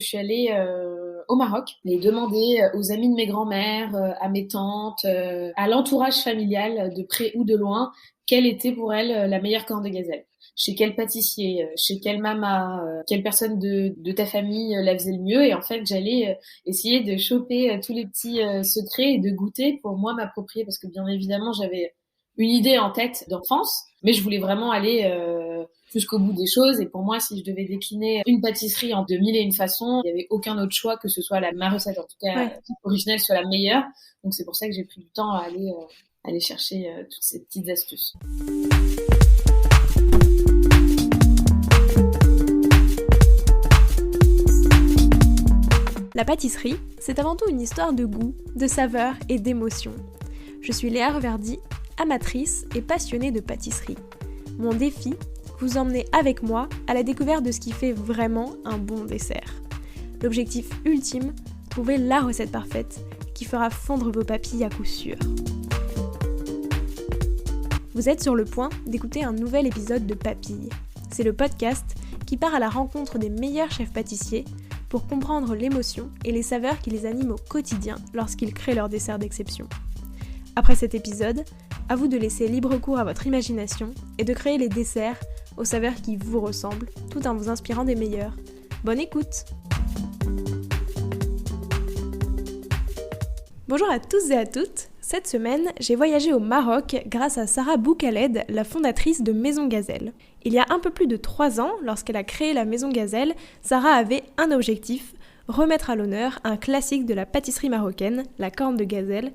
Je suis allée au Maroc et demander aux amis de mes grands-mères, à mes tantes, à l'entourage familial de près ou de loin, quelle était pour elles la meilleure corne de gazelle. Chez quel pâtissier, chez quelle mama, quelle personne de ta famille la faisait le mieux. Et en fait, j'allais essayer de choper tous les petits secrets et de goûter pour moi m'approprier, parce que bien évidemment, j'avais une idée en tête d'enfance, mais je voulais vraiment aller jusqu'au bout des choses. Et pour moi, si je devais décliner une pâtisserie en 2001 façons, il n'y avait aucun autre choix que ce soit ma recette, en tout cas Ouais. originelle, soit la meilleure. Donc c'est pour ça que j'ai pris du temps à aller chercher toutes ces petites astuces. La pâtisserie, c'est avant tout une histoire de goût, de saveur et d'émotion. Je suis Léa Reverdy, amatrice et passionnée de pâtisserie. Mon défi, vous emmener avec moi à la découverte de ce qui fait vraiment un bon dessert. L'objectif ultime, trouver la recette parfaite qui fera fondre vos papilles à coup sûr. Vous êtes sur le point d'écouter un nouvel épisode de Papilles. C'est le podcast qui part à la rencontre des meilleurs chefs pâtissiers pour comprendre l'émotion et les saveurs qui les animent au quotidien lorsqu'ils créent leurs desserts d'exception. Après cet épisode, à vous de laisser libre cours à votre imagination et de créer les desserts aux saveurs qui vous ressemblent, tout en vous inspirant des meilleurs. Bonne écoute! Bonjour à tous et à toutes. Cette semaine, j'ai voyagé au Maroc grâce à Sarah Boukaled, la fondatrice de Maison Gazelle. Il y a un peu plus de 3 ans, lorsqu'elle a créé la Maison Gazelle, Sarah avait un objectif, remettre à l'honneur un classique de la pâtisserie marocaine, la corne de gazelle,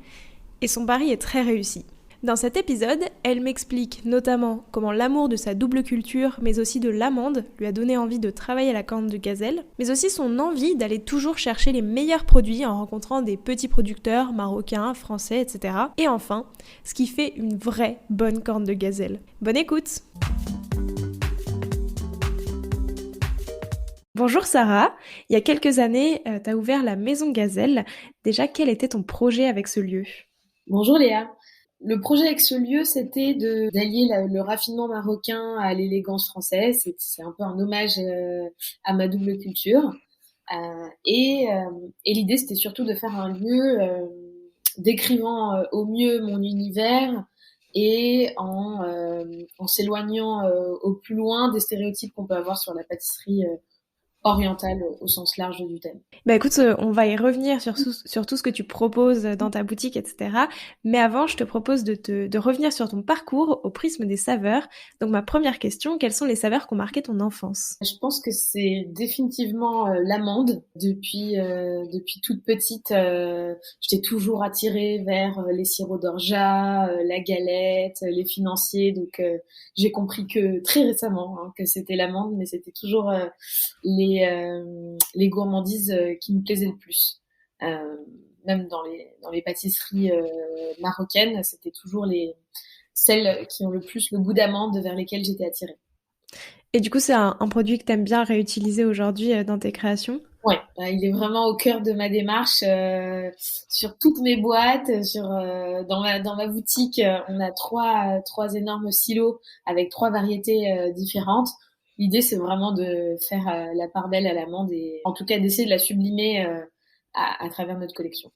et son pari est très réussi. Dans cet épisode, elle m'explique notamment comment l'amour de sa double culture, mais aussi de l'amande, lui a donné envie de travailler à la corne de gazelle, mais aussi son envie d'aller toujours chercher les meilleurs produits en rencontrant des petits producteurs marocains, français, etc. Et enfin, ce qui fait une vraie bonne corne de gazelle. Bonne écoute! Bonjour Sarah, il y a quelques années, tu as ouvert la Maison Gazelle. Déjà, quel était ton projet avec ce lieu? Bonjour Léa. Le projet avec ce lieu, c'était d'allier le raffinement marocain à l'élégance française. C'est un peu un hommage à ma double culture. Et l'idée, c'était surtout de faire un lieu décrivant au mieux mon univers et en s'éloignant au plus loin des stéréotypes qu'on peut avoir sur la pâtisserie orientale au sens large du thème. Bah écoute, on va y revenir sur tout ce que tu proposes dans ta boutique, etc. Mais avant, je te propose de revenir sur ton parcours au prisme des saveurs. Donc ma première question, quelles sont les saveurs qui ont marqué ton enfance? Je pense que c'est définitivement l'amande. Depuis toute petite, j'étais toujours attirée vers les sirops d'orgeat, la galette, les financiers. Donc j'ai compris que très récemment que c'était l'amande, mais c'était toujours les gourmandises qui me plaisaient le plus. Euh, Même dans les pâtisseries marocaines, c'était toujours celles qui ont le plus le goût d'amande vers lesquelles j'étais attirée. Et du coup, c'est un produit que tu aimes bien réutiliser aujourd'hui dans tes créations? Ouais, il est vraiment au cœur de ma démarche sur toutes mes boîtes, dans ma boutique, on a trois énormes silos avec 3 variétés différentes. L'idée, c'est vraiment de faire la part belle à l'amande et en tout cas d'essayer de la sublimer à travers notre collection.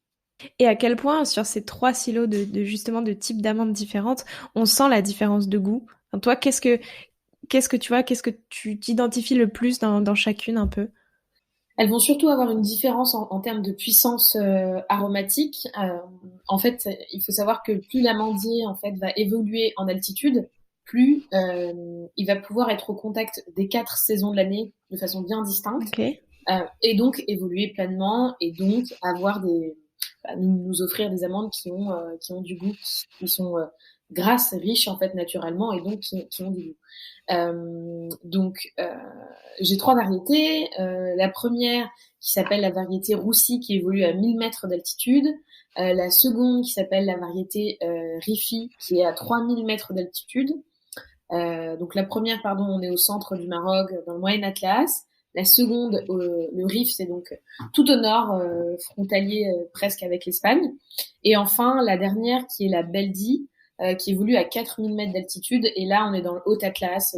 Et à quel point, sur ces 3 silos justement de types d'amandes différentes, on sent la différence de goût? Enfin, toi, qu'est-ce que tu t'identifies le plus dans chacune un peu? Elles vont surtout avoir une différence en termes de puissance aromatique. En fait, il faut savoir que plus l'amandier en fait va évoluer en altitude, plus il va pouvoir être au contact des 4 saisons de l'année de façon bien distincte, Ok. et donc évoluer pleinement et donc avoir nous offrir des amandes qui ont du goût, qui sont grasses, riches en fait naturellement et donc qui ont du goût. Donc, j'ai 3 variétés. La première qui s'appelle la variété roussie qui évolue à 1000 mètres d'altitude. La seconde qui s'appelle la variété Rifi qui est à 3000 mètres d'altitude. Donc la première, pardon, on est au centre du Maroc, dans le Moyen Atlas. La seconde, le Rif, c'est donc tout au nord, frontalier presque avec l'Espagne. Et enfin, la dernière qui est la Beldi, qui évolue à 4000 mètres d'altitude. Et là, on est dans le Haut Atlas,